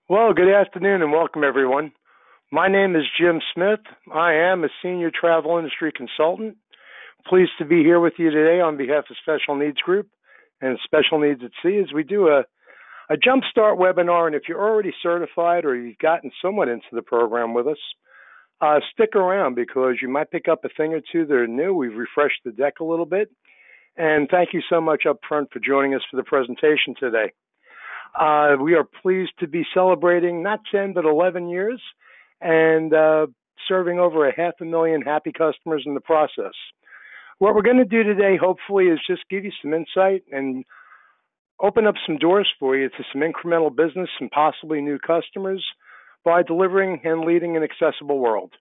Well, good afternoon and welcome everyone. My name is Jim Smith. I am a senior travel industry consultant. Pleased to be here with you today on behalf of Special Needs Group and Special Needs at Sea as we do a jumpstart webinar. And if you're already certified or you've gotten somewhat into the program with us, stick around because you might pick up a thing or two that are new. We've refreshed the deck a little bit. And thank you so much up front for joining us for the presentation today. We are pleased to be celebrating not 10, but 11 years and serving over 500,000 happy customers in the process. What we're going to do today, hopefully, is just give you some insight and open up some doors for you to some incremental business and possibly new customers by delivering and leading an accessible world.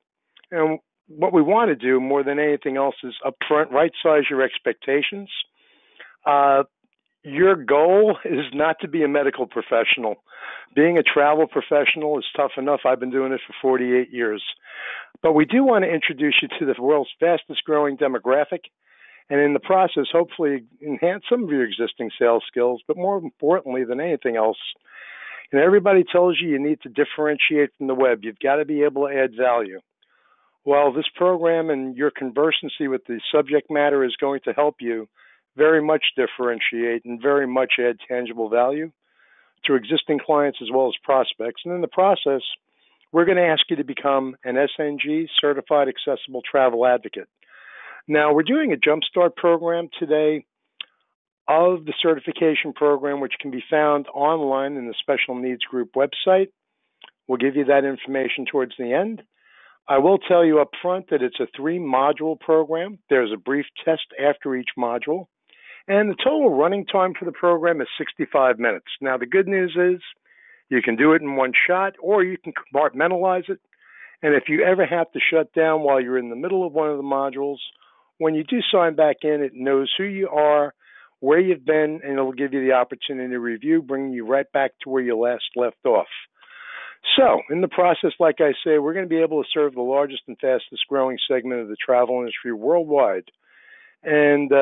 And what we want to do more than anything else is upfront right-size your expectations. Your goal is not to be a medical professional. Being a travel professional is tough enough. I've been doing it for 48 years. But we do want to introduce you to the world's fastest growing demographic and in the process, hopefully enhance some of your existing sales skills, but more importantly than anything else, everybody tells you need to differentiate from the web. You've got to be able to add value. Well, this program and your conversancy with the subject matter is going to help you very much differentiate and very much add tangible value to existing clients as well as prospects. And in the process, we're going to ask you to become an SNG, Certified Accessible Travel Advocate. Now, we're doing a Jumpstart program today of the certification program, which can be found online in the Special Needs Group website. We'll give you that information towards the end. I will tell you up front that it's a 3-module program. There's a brief test after each module. And the total running time for the program is 65 minutes. Now, the good news is you can do it in one shot or you can compartmentalize it. And if you ever have to shut down while you're in the middle of one of the modules, when you do sign back in, it knows who you are, where you've been, and it'll give you the opportunity to review, bringing you right back to where you last left off. So, in the process, like I say, we're going to be able to serve the largest and fastest growing segment of the travel industry worldwide. And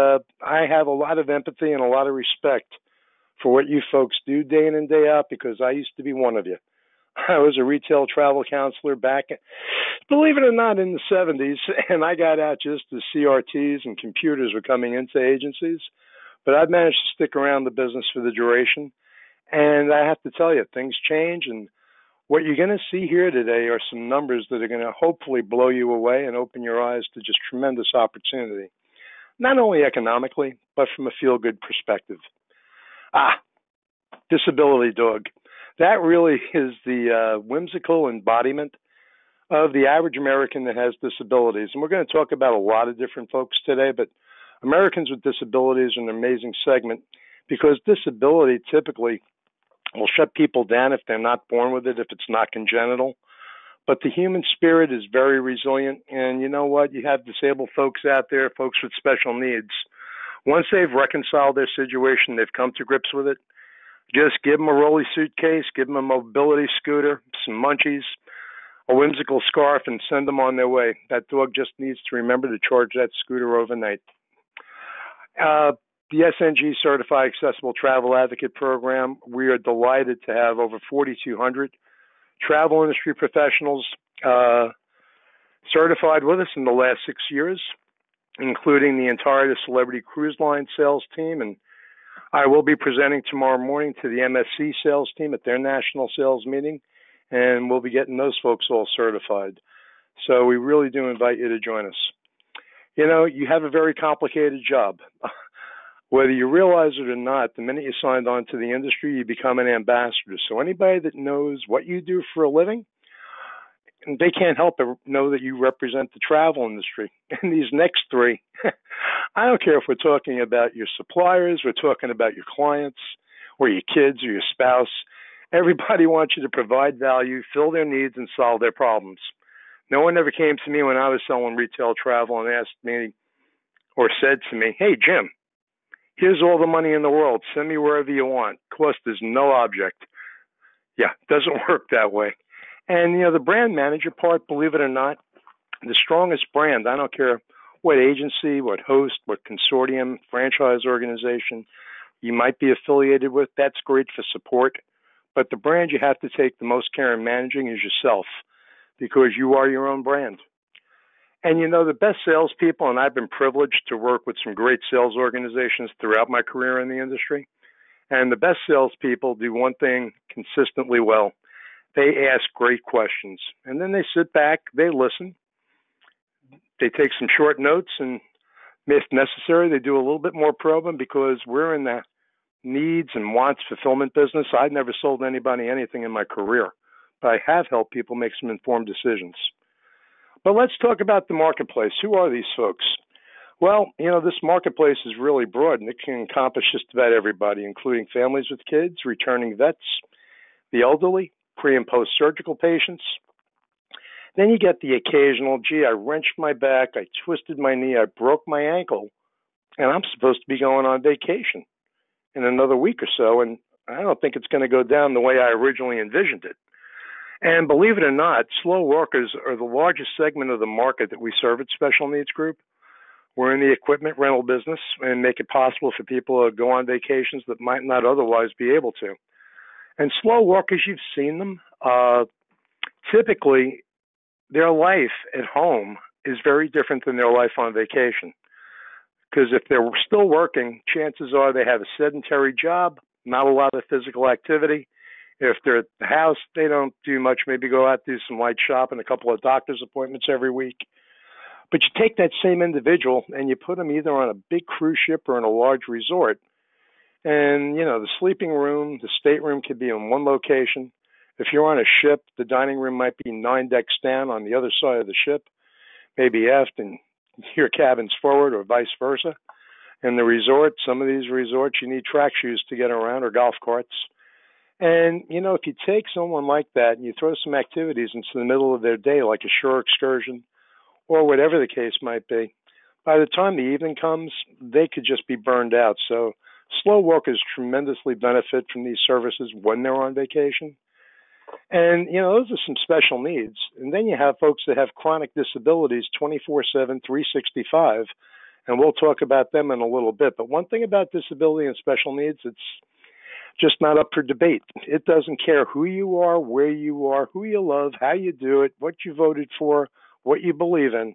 I have a lot of empathy and a lot of respect for what you folks do day in and day out because I used to be one of you. I was a retail travel counselor back, believe it or not, in the 70s, and I got out just as CRTs and computers were coming into agencies. But I've managed to stick around the business for the duration. And I have to tell you, things change. And what you're going to see here today are some numbers that are going to hopefully blow you away and open your eyes to just tremendous opportunity. Not only economically, but from a feel-good perspective. Disability dog. That really is the whimsical embodiment of the average American that has disabilities. And we're going to talk about a lot of different folks today, but Americans with disabilities are an amazing segment because disability typically will shut people down if they're not born with it, if it's not congenital. But the human spirit is very resilient. And you know what? You have disabled folks out there, folks with special needs. Once they've reconciled their situation, they've come to grips with it, just give them a rolly suitcase, give them a mobility scooter, some munchies, a whimsical scarf, and send them on their way. That dog just needs to remember to charge that scooter overnight. The SNG Certified Accessible Travel Advocate Program, we are delighted to have over 4,200 travel industry professionals certified with us in the last 6 years, including the entire Celebrity Cruise Line sales team. And I will be presenting tomorrow morning to the MSC sales team at their national sales meeting, and we'll be getting those folks all certified. So we really do invite you to join us. You know, you have a very complicated job. Whether you realize it or not, the minute you signed on to the industry, you become an ambassador. So anybody that knows what you do for a living, they can't help but know that you represent the travel industry. And these next 3, I don't care if we're talking about your suppliers, we're talking about your clients, or your kids, or your spouse. Everybody wants you to provide value, fill their needs, and solve their problems. No one ever came to me when I was selling retail travel and asked me or said to me, "Hey, Jim, here's all the money in the world. Send me wherever you want. Cost is no object." Yeah, it doesn't work that way. And, the brand manager part, believe it or not, the strongest brand, I don't care what agency, what host, what consortium, franchise organization you might be affiliated with, that's great for support. but the brand you have to take the most care in managing is yourself, because you are your own brand. And the best salespeople, and I've been privileged to work with some great sales organizations throughout my career in the industry. And the best salespeople do one thing consistently well. They ask great questions. And then they sit back, they listen, they take some short notes, and if necessary, they do a little bit more probing, because we're in the needs and wants fulfillment business. I've never sold anybody anything in my career, but I have helped people make some informed decisions. But let's talk about the marketplace. Who are these folks? Well, this marketplace is really broad, and it can encompass just about everybody, including families with kids, returning vets, the elderly, pre- and post-surgical patients. Then you get the occasional, gee, I wrenched my back, I twisted my knee, I broke my ankle, and I'm supposed to be going on vacation in another week or so, and I don't think it's going to go down the way I originally envisioned it. And believe it or not, slow workers are the largest segment of the market that we serve at Special Needs Group. We're in the equipment rental business and make it possible for people to go on vacations that might not otherwise be able to. And slow workers, you've seen them. Typically, their life at home is very different than their life on vacation. Because if they're still working, chances are they have a sedentary job, not a lot of physical activity. If they're at the house, they don't do much, maybe go out, do some light shopping, a couple of doctor's appointments every week. But you take that same individual and you put them either on a big cruise ship or in a large resort. And, the sleeping room, the stateroom could be in one location. If you're on a ship, the dining room might be 9 decks down on the other side of the ship, maybe aft, and your cabin's forward, or vice versa. In the resort, some of these resorts, you need track shoes to get around, or golf carts. And, if you take someone like that and you throw some activities into the middle of their day, like a shore excursion or whatever the case might be, by the time the evening comes, they could just be burned out. So slow workers tremendously benefit from these services when they're on vacation. And, those are some special needs. And then you have folks that have chronic disabilities 24/7, 365, and we'll talk about them in a little bit. But one thing about disability and special needs, it's just not up for debate. It doesn't care who you are, where you are, who you love, how you do it, what you voted for, what you believe in,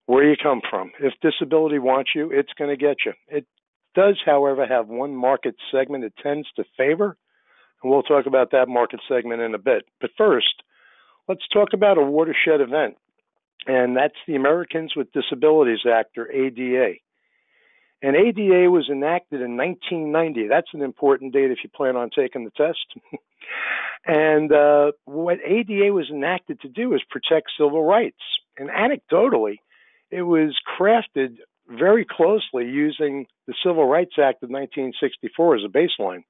where you come from. If disability wants you, it's going to get you. It does, however, have one market segment it tends to favor, and we'll talk about that market segment in a bit. But first, let's talk about a watershed event, and that's the Americans with Disabilities Act, or ADA. And ADA was enacted in 1990. That's an important date if you plan on taking the test. And what ADA was enacted to do is protect civil rights. And anecdotally, it was crafted very closely using the Civil Rights Act of 1964 as a baseline.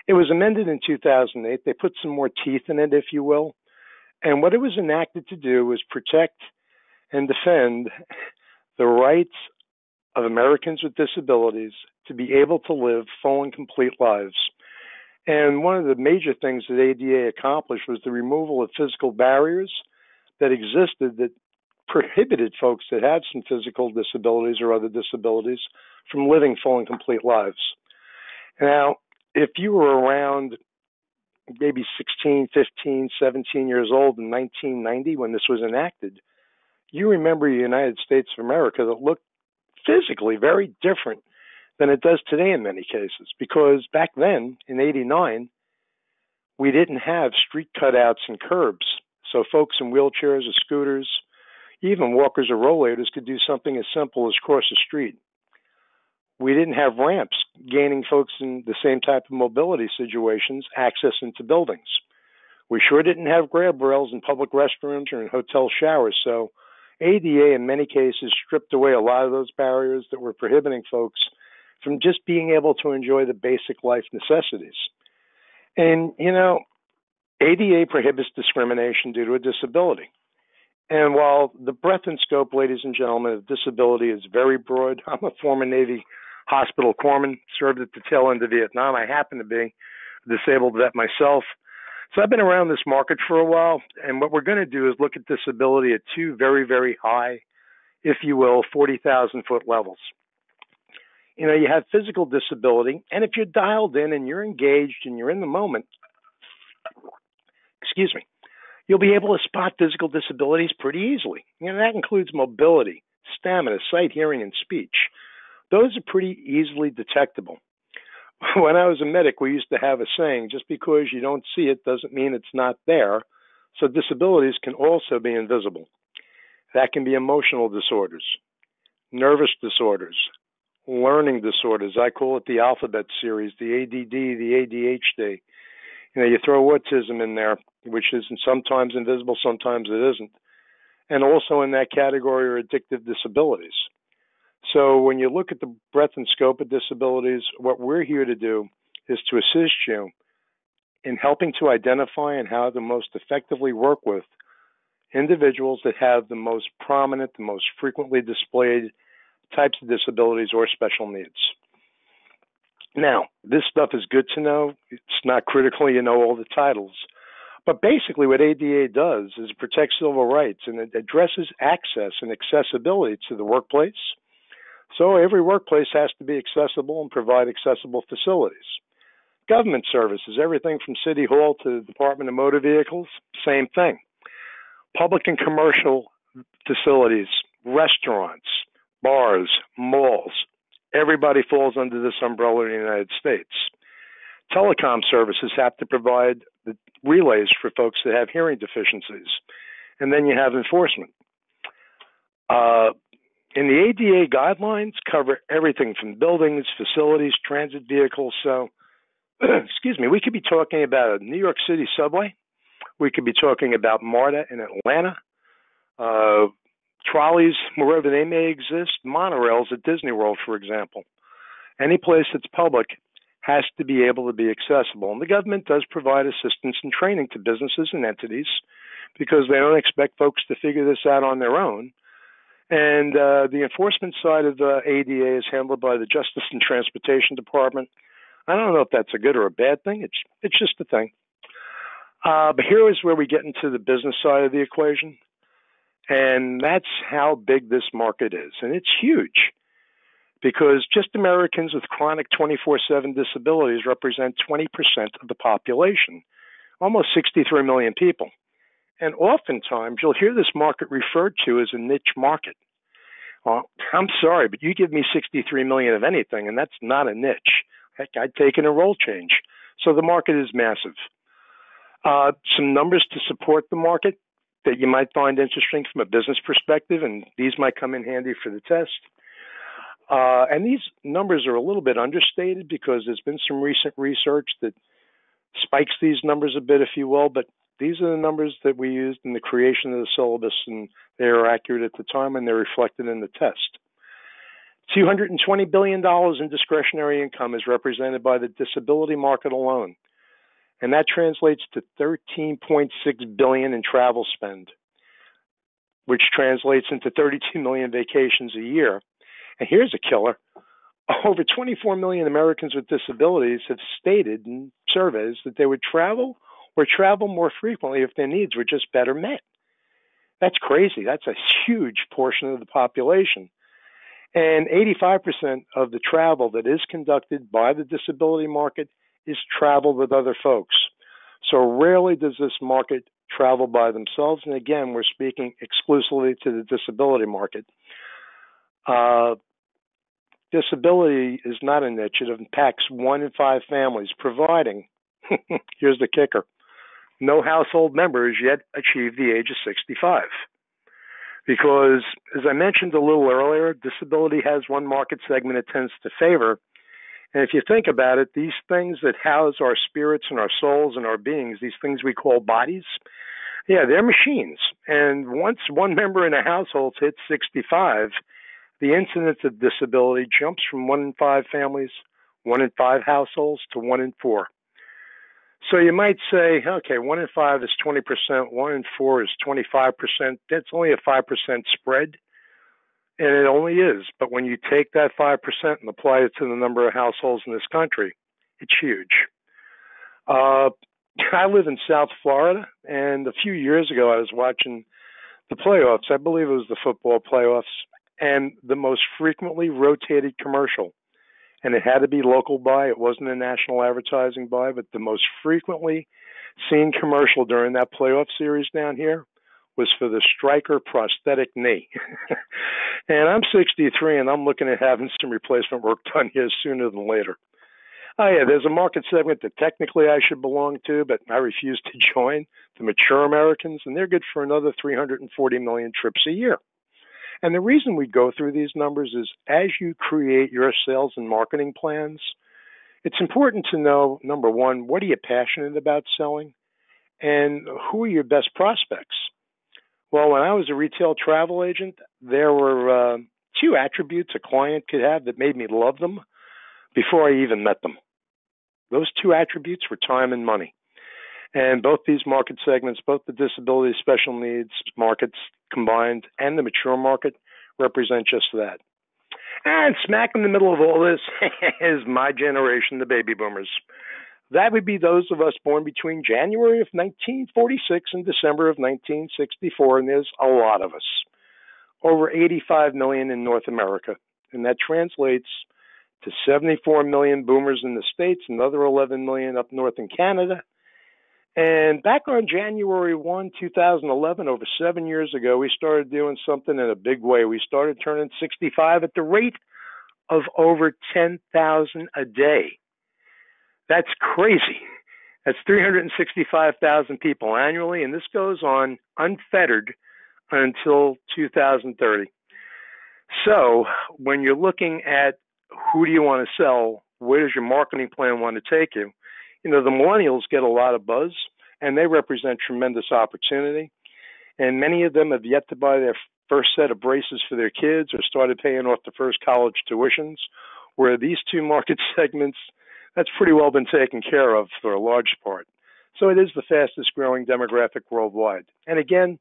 It was amended in 2008. They put some more teeth in it, if you will. And what it was enacted to do was protect and defend the rights of Americans with disabilities to be able to live full and complete lives. And one of the major things that ADA accomplished was the removal of physical barriers that existed that prohibited folks that had some physical disabilities or other disabilities from living full and complete lives. Now, if you were around maybe 16, 15, 17 years old in 1990 when this was enacted, you remember a United States of America that looked physically very different than it does today in many cases, because back then in '89 we didn't have street cutouts and curbs, so folks in wheelchairs or scooters, even walkers or rollators, could do something as simple as cross a street. We didn't have ramps gaining folks in the same type of mobility situations access into buildings. We sure didn't have grab rails in public restrooms or in hotel showers, so ADA in many cases stripped away a lot of those barriers that were prohibiting folks from just being able to enjoy the basic life necessities. And, ADA prohibits discrimination due to a disability. And while the breadth and scope, ladies and gentlemen, of disability is very broad, I'm a former Navy hospital corpsman, served at the tail end of Vietnam. I happen to be a disabled vet myself. So I've been around this market for a while, and what we're going to do is look at disability at two very, very high, if you will, 40,000-foot levels. You have physical disability, and if you're dialed in and you're engaged and you're in the moment, excuse me, you'll be able to spot physical disabilities pretty easily. That includes mobility, stamina, sight, hearing, and speech. Those are pretty easily detectable. When I was a medic, we used to have a saying, just because you don't see it doesn't mean it's not there. So disabilities can also be invisible. That can be emotional disorders, nervous disorders, learning disorders. I call it the alphabet series, the ADD, the ADHD. You throw autism in there, which is sometimes invisible, sometimes it isn't. And also in that category are addictive disabilities. So when you look at the breadth and scope of disabilities, what we're here to do is to assist you in helping to identify and how to most effectively work with individuals that have the most prominent, the most frequently displayed types of disabilities or special needs. Now, this stuff is good to know. It's not critical you know all the titles. But basically what ADA does is it protects civil rights and it addresses access and accessibility to the workplace. So every workplace has to be accessible and provide accessible facilities. Government services, everything from City Hall to the Department of Motor Vehicles, same thing. Public and commercial facilities, restaurants, bars, malls, everybody falls under this umbrella in the United States. Telecom services have to provide the relays for folks that have hearing deficiencies. And then you have enforcement. And the ADA guidelines cover everything from buildings, facilities, transit vehicles. So, excuse me, we could be talking about a New York City subway. We could be talking about MARTA in Atlanta, trolleys wherever they may exist, monorails at Disney World, for example. Any place that's public has to be able to be accessible. And the government does provide assistance and training to businesses and entities because they don't expect folks to figure this out on their own. And the enforcement side of the ADA is handled by the Justice and Transportation Department. I don't know if that's a good or a bad thing. It's just a thing. But here is where we get into the business side of the equation. And that's how big this market is. And it's huge because just Americans with chronic 24/7 disabilities represent 20% of the population, almost 63 million people. And oftentimes, you'll hear this market referred to as a niche market. Well, I'm sorry, but you give me 63 million of anything, and that's not a niche. Heck, I'd take in a role change. So the market is massive. Some numbers to support the market that you might find interesting from a business perspective, and these might come in handy for the test. And these numbers are a little bit understated because there's been some recent research that spikes these numbers a bit, if you will, but these are the numbers that we used in the creation of the syllabus, and they are accurate at the time, and they're reflected in the test. $220 billion in discretionary income is represented by the disability market alone, and that translates to $13.6 billion in travel spend, which translates into 32 million vacations a year. And here's a killer. Over 24 million Americans with disabilities have stated in surveys that they would travel or travel more frequently if their needs were just better met. That's crazy. That's a huge portion of the population. And 85% of the travel that is conducted by the disability market is travel with other folks. So rarely does this market travel by themselves. And again, we're speaking exclusively to the disability market. Disability is not a niche. It impacts 1 in 5 families, providing, here's the kicker, no household member has yet achieved the age of 65. Because, as I mentioned a little earlier, disability has one market segment it tends to favor. And if you think about it, these things that house our spirits and our souls and our beings, these things we call bodies, yeah, they're machines. And once one member in a household hits 65, the incidence of disability jumps from 1 in 5 families, 1 in 5 households to 1 in 4. So you might say, okay, 1 in 5 is 20%, 1 in 4 is 25%. That's only a 5% spread, and it only is. But when you take that 5% and apply it to the number of households in this country, it's huge. I live in South Florida, and a few years ago I was watching the playoffs. I believe it was the football playoffs, and the most frequently rotated commercial, and it had to be local buy. It wasn't a national advertising buy, but the most frequently scene commercial during that playoff series down here was for the Stryker prosthetic knee. And I'm 63 and I'm looking at having some replacement work done here sooner than later. Oh, yeah, there's a market segment that technically I should belong to, but I refuse to join, the mature Americans, and they're good for another 340 million trips a year. And the reason we go through these numbers is as you create your sales and marketing plans, it's important to know, number one, what are you passionate about selling? And who are your best prospects? Well, when I was a retail travel agent, there were two attributes a client could have that made me love them before I even met them. Those two attributes were time and money. And both these market segments, both the disability special needs markets combined and the mature market, represent just that. And smack in the middle of all this is my generation, the baby boomers. That would be those of us born between January of 1946 and December of 1964, and there's a lot of us. Over 85 million in North America, and that translates to 74 million boomers in the States, another 11 million up north in Canada. And back on January 1, 2011, over 7 years ago, we started doing something in a big way. We started turning 65 at the rate of over 10,000 a day. That's crazy. That's 365,000 people annually, and this goes on unfettered until 2030. So when you're looking at who do you want to sell, where does your marketing plan want to take you? You know, the millennials get a lot of buzz, and they represent tremendous opportunity. And many of them have yet to buy their first set of braces for their kids or started paying off the first college tuitions, where these two market segments, that's pretty well been taken care of for a large part. So it is the fastest growing demographic worldwide. And again,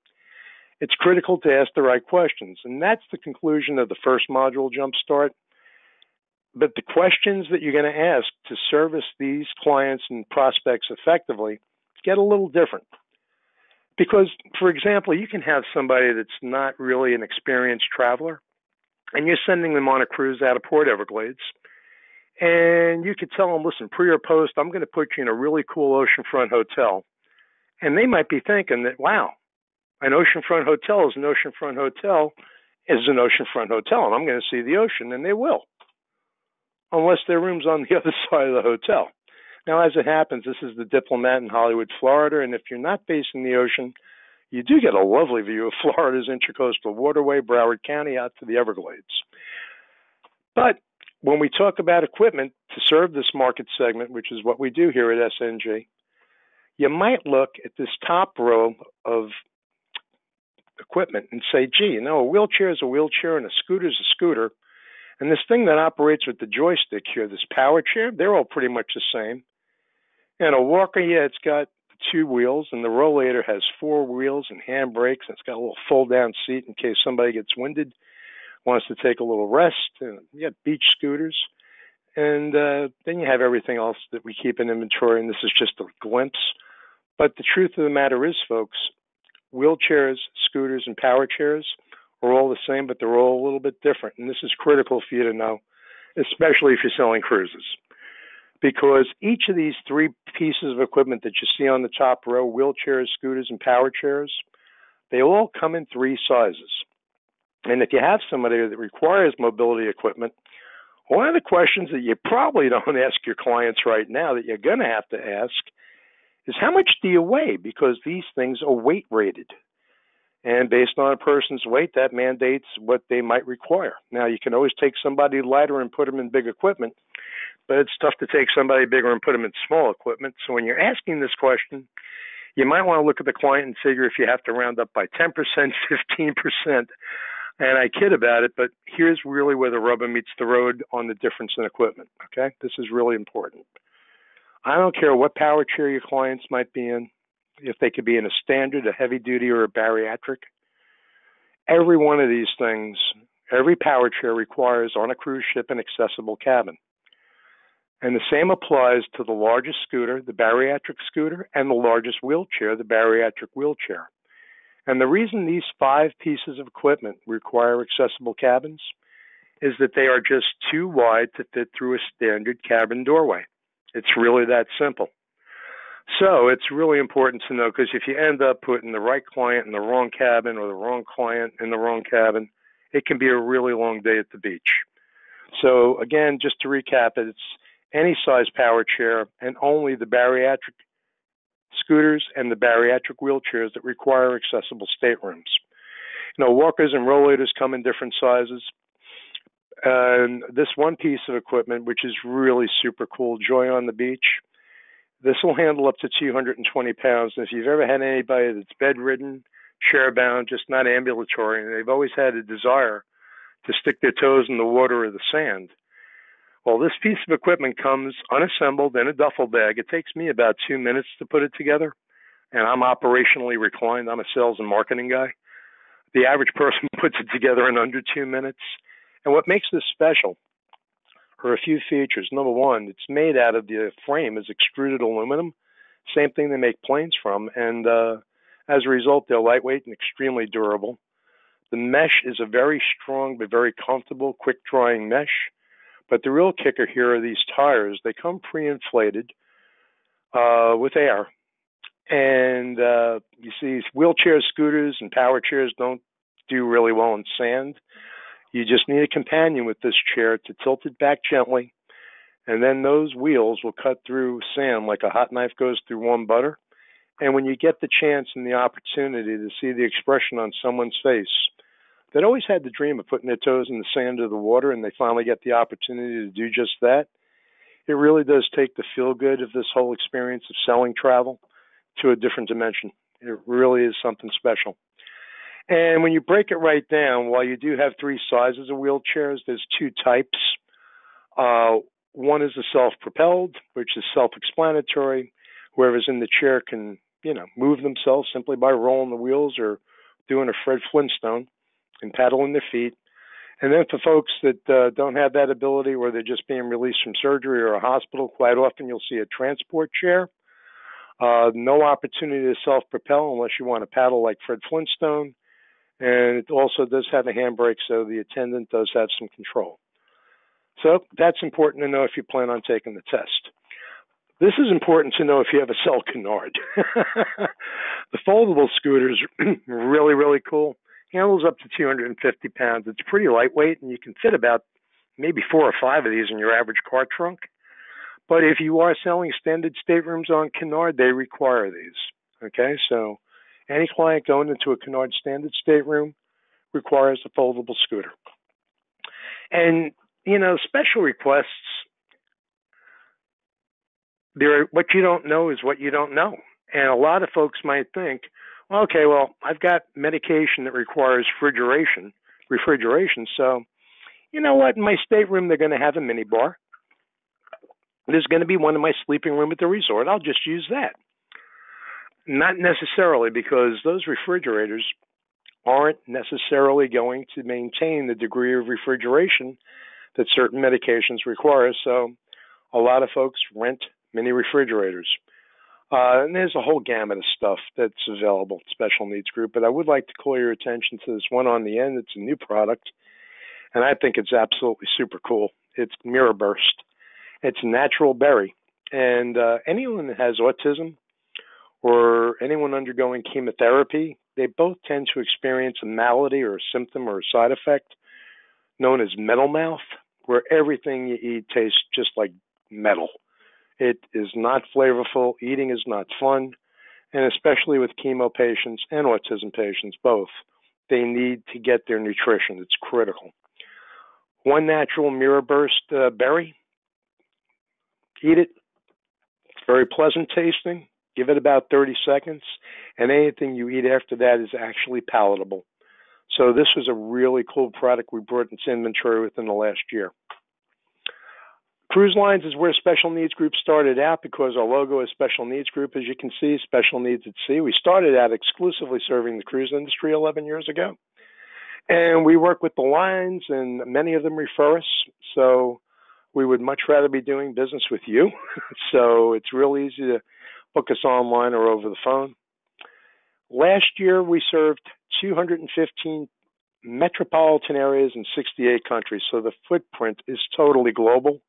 it's critical to ask the right questions. And that's the conclusion of the first module, Jumpstart. But the questions that you're going to ask to service these clients and prospects effectively get a little different. Because, for example, you can have somebody that's not really an experienced traveler, and you're sending them on a cruise out of Port Everglades, and you could tell them, listen, pre or post, I'm going to put you in a really cool oceanfront hotel. And they might be thinking that, wow, an oceanfront hotel is an oceanfront hotel is an oceanfront hotel, and I'm going to see the ocean, and they will, unless their room's on the other side of the hotel. Now, as it happens, this is the Diplomat in Hollywood, Florida, and if you're not facing the ocean, you do get a lovely view of Florida's Intracoastal Waterway, Broward County, out to the Everglades. But when we talk about equipment to serve this market segment, which is what we do here at SNG, you might look at this top row of equipment and say, gee, you know, a wheelchair is a wheelchair and a scooter is a scooter. And this thing that operates with the joystick here, this power chair, they're all pretty much the same. And a walker, yeah, it's got 2 wheels, and the rollator has 4 wheels and handbrakes, and it's got a little fold-down seat in case somebody gets winded, wants to take a little rest. And you got beach scooters. And then you have everything else that we keep in inventory, and this is just a glimpse. But the truth of the matter is, folks, wheelchairs, scooters, and power chairs are all the same, but they're all a little bit different. And this is critical for you to know, especially if you're selling cruises. Because each of these 3 pieces of equipment that you see on the top row, wheelchairs, scooters, and power chairs, they all come in 3 sizes. And if you have somebody that requires mobility equipment, one of the questions that you probably don't ask your clients right now that you're going to have to ask is how much do you weigh? Because these things are weight rated. And based on a person's weight, that mandates what they might require. Now, you can always take somebody lighter and put them in big equipment, but it's tough to take somebody bigger and put them in small equipment. So when you're asking this question, you might want to look at the client and figure if you have to round up by 10%, 15%. And I kid about it, but here's really where the rubber meets the road on the difference in equipment, okay? This is really important. I don't care what power chair your clients might be in, if they could be in a standard, a heavy duty, or a bariatric. Every one of these things, every power chair requires on a cruise ship an accessible cabin. And the same applies to the largest scooter, the bariatric scooter, and the largest wheelchair, the bariatric wheelchair. And the reason these 5 pieces of equipment require accessible cabins is that they are just too wide to fit through a standard cabin doorway. It's really that simple. So it's really important to know because if you end up putting the right client in the wrong cabin or the wrong client in the wrong cabin, it can be a really long day at the beach. So again, just to recap, it's any size power chair and only the bariatric scooters and the bariatric wheelchairs that require accessible staterooms. Walkers and rollators come in different sizes. And this one piece of equipment, which is really super cool, Joy on the Beach, this will handle up to 220 pounds. And if you've ever had anybody that's bedridden, chair-bound, just not ambulatory, and they've always had a desire to stick their toes in the water or the sand, well, this piece of equipment comes unassembled in a duffel bag. It takes me about 2 minutes to put it together, and I'm operationally reclined. I'm a sales and marketing guy. The average person puts it together in under 2 minutes. And what makes this special are a few features. Number one, it's made out of the frame is extruded aluminum, same thing they make planes from, and as a result, they're lightweight and extremely durable. The mesh is a very strong but very comfortable, quick-drying mesh. But the real kicker here are these tires. They come pre-inflated with air. And you see, wheelchairs, scooters, and power chairs don't do really well in sand. You just need a companion with this chair to tilt it back gently, and then those wheels will cut through sand like a hot knife goes through warm butter. And when you get the chance and the opportunity to see the expression on someone's face that always had the dream of putting their toes in the sand or the water, and they finally get the opportunity to do just that, it really does take the feel-good of this whole experience of selling travel to a different dimension. It really is something special. And when you break it right down, while you do have three sizes of wheelchairs, there's two types. One is the self-propelled, which is self-explanatory. Whoever's in the chair can, move themselves simply by rolling the wheels or doing a Fred Flintstone and paddling their feet. And then for folks that don't have that ability, or they're just being released from surgery or a hospital, quite often you'll see a transport chair. No opportunity to self-propel unless you want to paddle like Fred Flintstone. And it also does have a handbrake, so the attendant does have some control. So that's important to know if you plan on taking the test. This is important to know if you have a cell canard. The foldable scooters are really, really cool. Handles up to 250 pounds. It's pretty lightweight, and you can fit about maybe 4 or 5 of these in your average car trunk. But if you are selling standard staterooms on canard, they require these. Okay, so any client going into a canard standard stateroom requires a foldable scooter. And, special requests, what you don't know is what you don't know. And a lot of folks might think, okay, well, I've got medication that requires refrigeration. So, you know what? In my stateroom, they're going to have a mini bar. There's going to be one in my sleeping room at the resort. I'll just use that. Not necessarily, because those refrigerators aren't necessarily going to maintain the degree of refrigeration that certain medications require. So a lot of folks rent mini refrigerators. And there's a whole gamut of stuff that's available at Special Needs Group. But I would like to call your attention to this one on the end. It's a new product, and I think it's absolutely super cool. It's Mirror Burst. It's natural berry. And anyone that has autism or anyone undergoing chemotherapy, they both tend to experience a malady or a symptom or a side effect known as metal mouth, where everything you eat tastes just like metal. It is not flavorful. Eating is not fun. And especially with chemo patients and autism patients, both, they need to get their nutrition. It's critical. One natural Mirror Burst berry, eat it. It's very pleasant tasting. Give it about 30 seconds, and anything you eat after that is actually palatable. So this was a really cool product we brought into inventory within the last year. Cruise lines is where Special Needs Group started out because our logo is Special Needs Group. As you can see, Special Needs at Sea. We started out exclusively serving the cruise industry 11 years ago. And we work with the lines, and many of them refer us. So we would much rather be doing business with you. So it's real easy to book us online or over the phone. Last year, we served 215 metropolitan areas in 68 countries. So the footprint is totally global.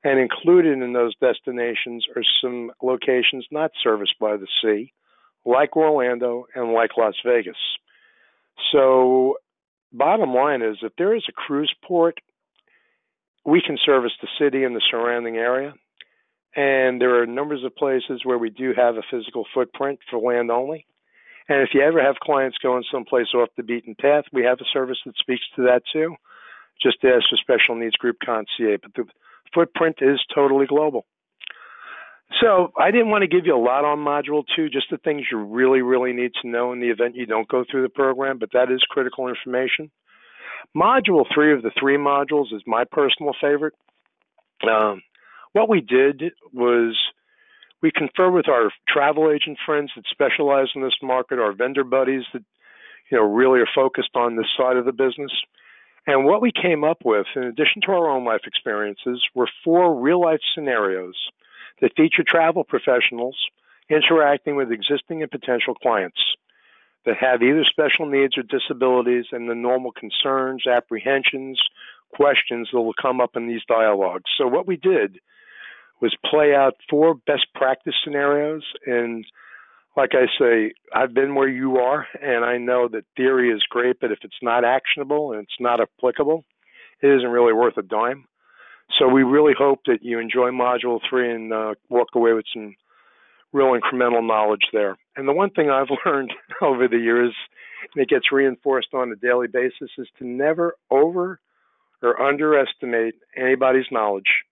And included in those destinations are some locations not serviced by the sea, like Orlando and like Las Vegas. So, bottom line is, if there is a cruise port, we can service the city and the surrounding area. And there are numbers of places where we do have a physical footprint for land only. And if you ever have clients going someplace off the beaten path, we have a service that speaks to that too. Just ask for Special Needs Group Concierge. But the footprint is totally global. So I didn't want to give you a lot on Module 2, just the things you really, really need to know in the event you don't go through the program, but that is critical information. Module 3 of the 3 modules is my personal favorite. What we did was we conferred with our travel agent friends that specialize in this market, our vendor buddies that really are focused on this side of the business. And what we came up with, in addition to our own life experiences, were 4 real-life scenarios that feature travel professionals interacting with existing and potential clients that have either special needs or disabilities, and the normal concerns, apprehensions, questions that will come up in these dialogues. So what we did was play out 4 best practice scenarios. And like I say, I've been where you are, and I know that theory is great, but if it's not actionable and it's not applicable, it isn't really worth a dime. So we really hope that you enjoy Module 3 and walk away with some real incremental knowledge there. And the one thing I've learned over the years, and it gets reinforced on a daily basis, is to never over or underestimate anybody's knowledge.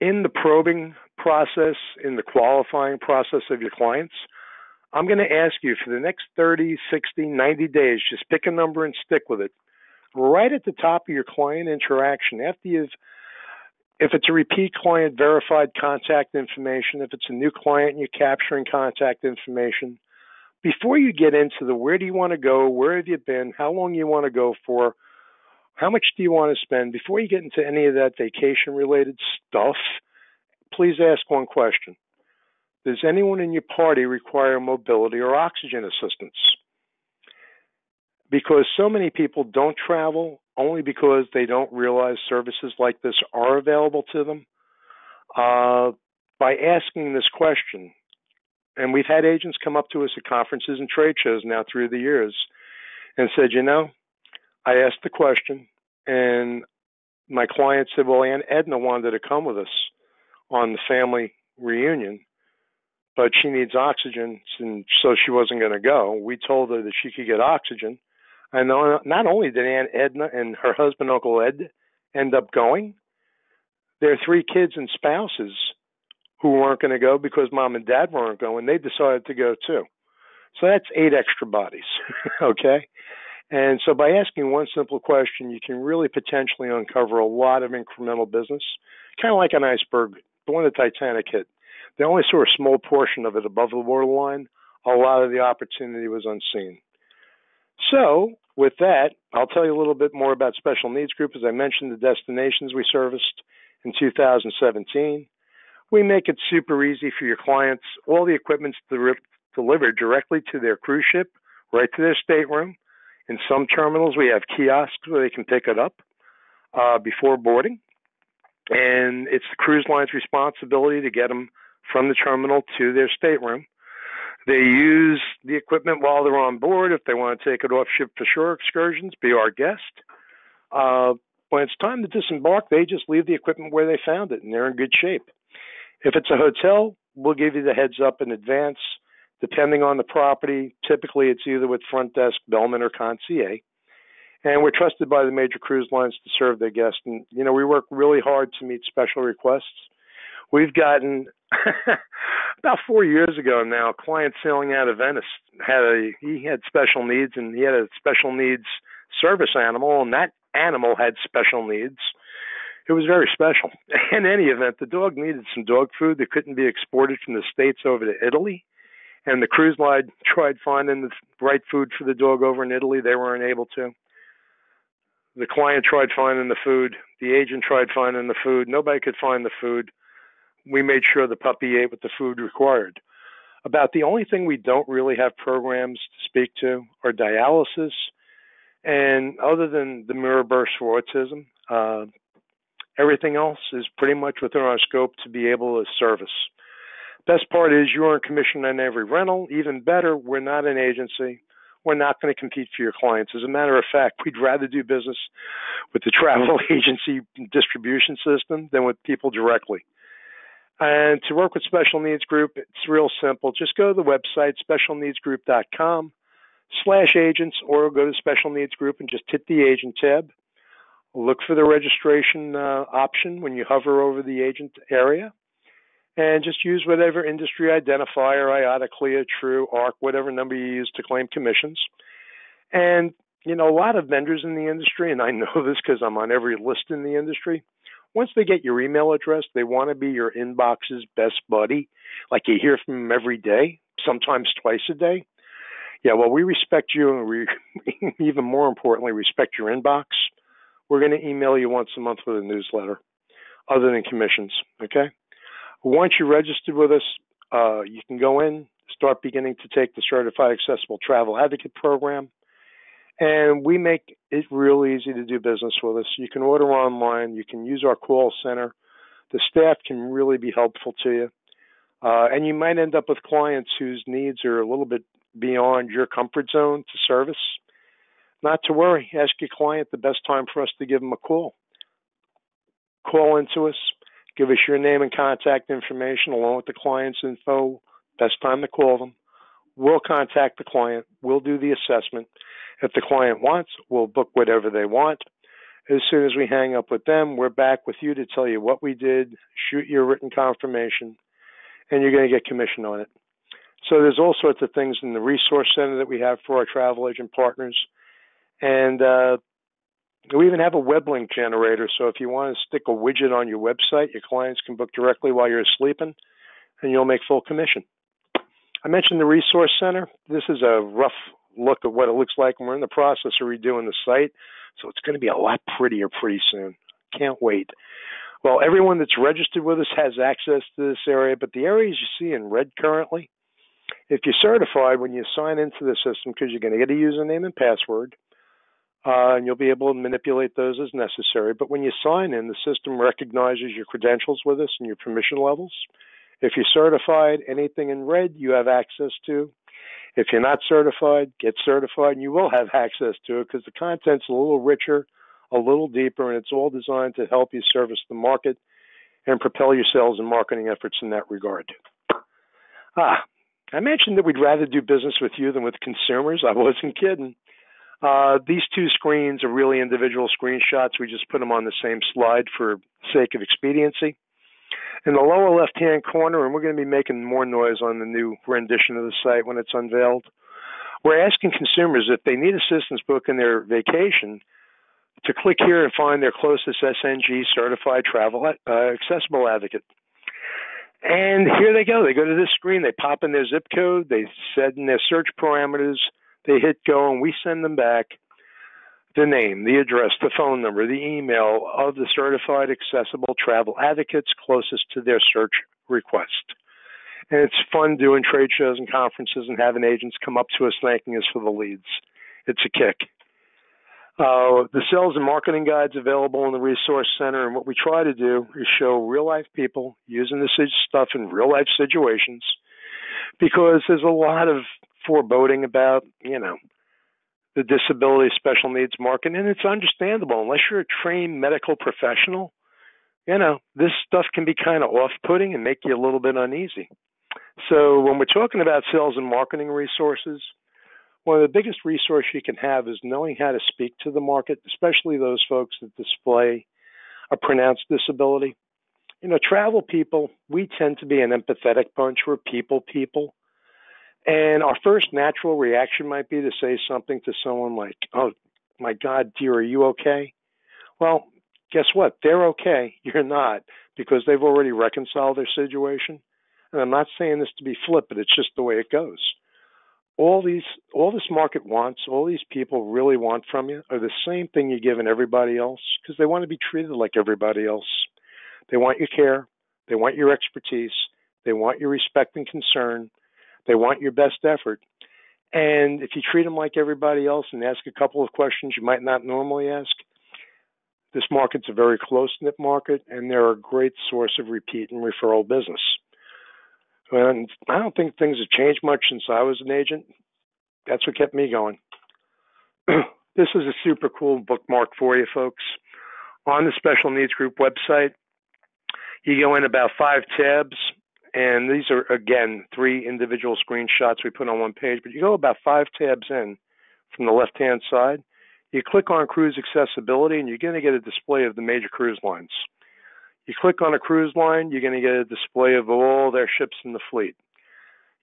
In the probing process, in the qualifying process of your clients, I'm going to ask you for the next 30, 60, 90 days, just pick a number and stick with it. Right at the top of your client interaction, if it's a repeat client, verified contact information. If it's a new client, you're capturing contact information. Before you get into the where do you want to go, where have you been, how long you want to go for, how much do you want to spend, before you get into any of that vacation-related stuff, please ask one question. Does anyone in your party require mobility or oxygen assistance? Because so many people don't travel only because they don't realize services like this are available to them. By asking this question, and we've had agents come up to us at conferences and trade shows now through the years and said, I asked the question, and my client said, well, Aunt Edna wanted to come with us on the family reunion, but she needs oxygen, and so she wasn't going to go. We told her that she could get oxygen. And not only did Aunt Edna and her husband, Uncle Ed, end up going, their 3 kids and spouses who weren't going to go because mom and dad weren't going, they decided to go too. So that's 8 extra bodies, okay? And so by asking one simple question, you can really potentially uncover a lot of incremental business, kind of like an iceberg, the one the Titanic hit. They only saw a small portion of it above the waterline. A lot of the opportunity was unseen. So with that, I'll tell you a little bit more about Special Needs Group. As I mentioned, the destinations we serviced in 2017. We make it super easy for your clients. All the equipment's delivered directly to their cruise ship, right to their stateroom. In some terminals, we have kiosks where they can pick it up before boarding. And it's the cruise line's responsibility to get them from the terminal to their stateroom. They use the equipment while they're on board. If they want to take it off ship for shore excursions, be our guest. When it's time to disembark, they just leave the equipment where they found it, and they're in good shape. If it's a hotel, we'll give you the heads up in advance. Depending on the property, typically it's either with front desk, bellman, or concierge. And we're trusted by the major cruise lines to serve their guests. And, we work really hard to meet special requests. We've gotten, about 4 years ago now, a client sailing out of Venice he had special needs, and he had a special needs service animal, and that animal had special needs. It was very special. In any event, the dog needed some dog food that couldn't be exported from the States over to Italy. And the cruise line tried finding the right food for the dog over in Italy. They weren't able to. The client tried finding the food. The agent tried finding the food. Nobody could find the food. We made sure the puppy ate what the food required. About the only thing we don't really have programs to speak to are dialysis. And other than the mirror burst for autism, Uh, Everything else is pretty much within our scope to be able to service. Best part is you earn commission on every rental. Even better, we're not an agency. We're not going to compete for your clients. As a matter of fact, we'd rather do business with the travel agency distribution system than with people directly. And to work with Special Needs Group, it's real simple. Just go to the website, specialneedsgroup.com/agents, or go to Special Needs Group and just hit the agent tab. Look for the registration option when you hover over the agent area, and just use whatever industry identifier, IATA, CLIA, True, ARC, whatever number you use to claim commissions. And, a lot of vendors in the industry, and I know this because I'm on every list in the industry, once they get your email address, they want to be your inbox's best buddy, like you hear from them every day, sometimes twice a day. Yeah, well, we respect you, and we, even more importantly, respect your inbox. We're going to email you once a month with a newsletter, other than commissions, okay? Once you're registered with us, you can go in, start beginning to take the Certified Accessible Travel Advocate program, and we make it real easy to do business with us. You can order online. You can use our call center. The staff can really be helpful to you. And you might end up with clients whose needs are a little bit beyond your comfort zone to service. Not to worry. Ask your client the best time for us to give them a call. Call into us. Give us your name and contact information along with the client's info. Best time to call them. We'll contact the client. We'll do the assessment. If the client wants, we'll book whatever they want. As soon as we hang up with them, we're back with you to tell you what we did, shoot you a written confirmation, and you're going to get commission on it. So there's all sorts of things in the resource center that we have for our travel agent partners. And we even have a web link generator. So if you want to stick a widget on your website, your clients can book directly while you're sleeping, and you'll make full commission. I mentioned the resource center. This is a rough look at what it looks like, and we're in the process of redoing the site. So it's going to be a lot prettier pretty soon. Can't wait. Well, everyone that's registered with us has access to this area, but the areas you see in red currently, if you're certified, when you sign into the system, because you're going to get a username and password, and you'll be able to manipulate those as necessary. But when you sign in, the system recognizes your credentials with us and your permission levels. If you're certified, anything in red you have access to. If you're not certified, get certified, and you will have access to it because the content's a little richer, a little deeper, and it's all designed to help you service the market and propel your sales and marketing efforts in that regard. I mentioned that we'd rather do business with you than with consumers. I wasn't kidding. These two screens are really individual screenshots. We just put them on the same slide for sake of expediency. In the lower left-hand corner, and we're going to be making more noise on the new rendition of the site when it's unveiled, we're asking consumers if they need assistance booking their vacation to click here and find their closest SNG certified travel accessible advocate. And here they go. They go to this screen. They pop in their zip code. They set in their search parameters. They hit go, and we send them back the name, the address, the phone number, the email of the certified accessible travel advocates closest to their search request. And it's fun doing trade shows and conferences and having agents come up to us thanking us for the leads. It's a kick. The sales and marketing guide's available in the resource center, and what we try to do is show real-life people using this stuff in real-life situations, because there's a lot of foreboding about, the disability special needs market, and it's understandable. Unless you're a trained medical professional, this stuff can be kind of off-putting and make you a little bit uneasy. So when we're talking about sales and marketing resources, one of the biggest resources you can have is knowing how to speak to the market, especially those folks that display a pronounced disability. Travel people, we tend to be an empathetic bunch. We're people. And our first natural reaction might be to say something to someone like, "Oh, my God, dear, are you okay?" Well, guess what? They're okay. You're not, because they've already reconciled their situation. And I'm not saying this to be flip, but it's just the way it goes. All this market wants, all these people really want from you are the same thing you're giving everybody else, because they want to be treated like everybody else. They want your care. They want your expertise. They want your respect and concern. They want your best effort. And if you treat them like everybody else and ask a couple of questions you might not normally ask, This market's a very close-knit market, and they're a great source of repeat and referral business. And I don't think things have changed much since I was an agent. That's what kept me going. This is a super cool bookmark for you, folks. On the Special Needs Group website, you go in about 5 tabs, and these are, again, 3 individual screenshots we put on one page, but you go about 5 tabs in from the left-hand side. You click on Cruise Accessibility, and you're going to get a display of the major cruise lines. You click on a cruise line, you're going to get a display of all their ships in the fleet.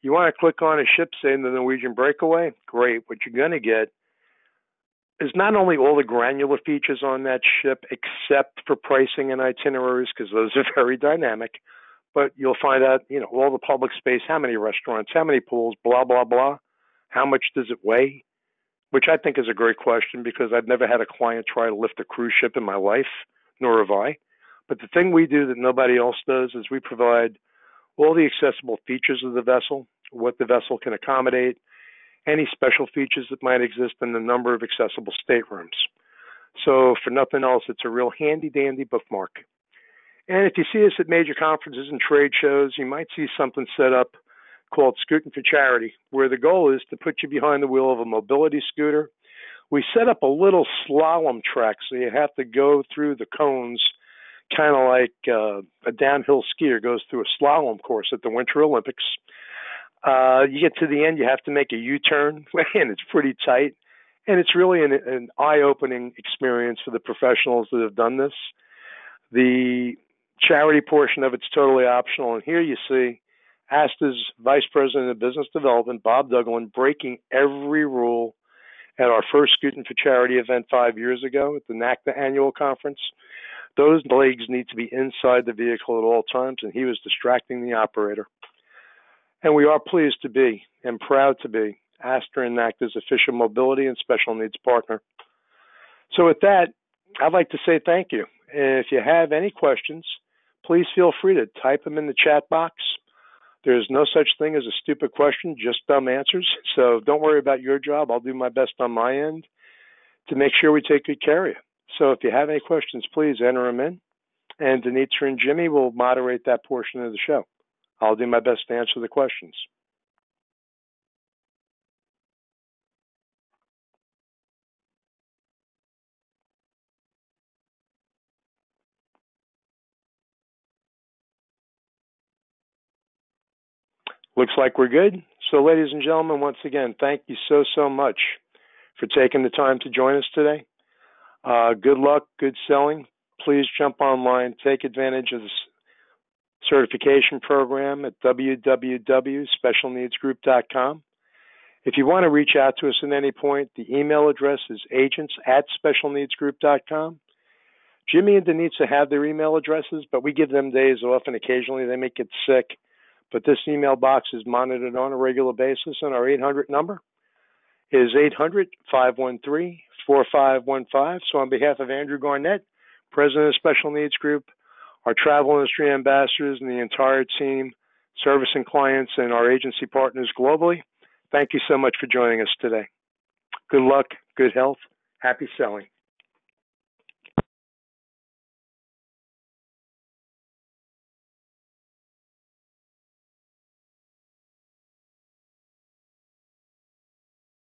You want to click on a ship, say the Norwegian Breakaway? Great. What you're going to get is not only all the granular features on that ship, except for pricing and itineraries, because those are very dynamic, but you'll find out, all the public space, how many restaurants, how many pools, blah, blah, blah. How much does it weigh? Which I think is a great question, because I've never had a client try to lift a cruise ship in my life, nor have I. But the thing we do that nobody else does is we provide all the accessible features of the vessel, what the vessel can accommodate, any special features that might exist, and the number of accessible staterooms. So for nothing else, it's a real handy-dandy bookmark. And if you see us at major conferences and trade shows, you might see something set up called Scooting for Charity, where the goal is to put you behind the wheel of a mobility scooter. We set up a little slalom track, so you have to go through the cones, kind of like a downhill skier goes through a slalom course at the Winter Olympics. You get to the end, you have to make a U-turn, and it's pretty tight. And it's really an eye-opening experience for the professionals that have done this. The charity portion of it's totally optional. And here you see ASTA's Vice President of Business Development, Bob Duglin, breaking every rule at our first Scooting for Charity event 5 years ago at the NACDA annual conference. Those legs need to be inside the vehicle at all times, and he was distracting the operator. And we are pleased to be and proud to be ASTA and NACDA's official mobility and special needs partner. So with that, I'd like to say thank you. If you have any questions, please feel free to type them in the chat box. There's no such thing as a stupid question, just dumb answers. So don't worry about your job. I'll do my best on my end to make sure we take good care of you. So if you have any questions, please enter them in, and Denitra and Jimmy will moderate that portion of the show. I'll do my best to answer the questions. Looks like we're good. So ladies and gentlemen, once again, thank you so much for taking the time to join us today. Good luck, good selling. Please jump online, take advantage of this certification program at www.specialneedsgroup.com. If you want to reach out to us at any point, the email address is agents@specialneedsgroup.com. Jimmy and Denitza have their email addresses, but we give them days off, and occasionally they may get sick. But this email box is monitored on a regular basis, and our 800 number is 800-513-4515. So on behalf of Andrew Garnett, President of Special Needs Group, our travel industry ambassadors, and the entire team servicing clients and our agency partners globally, thank you so much for joining us today. Good luck, good health, happy selling.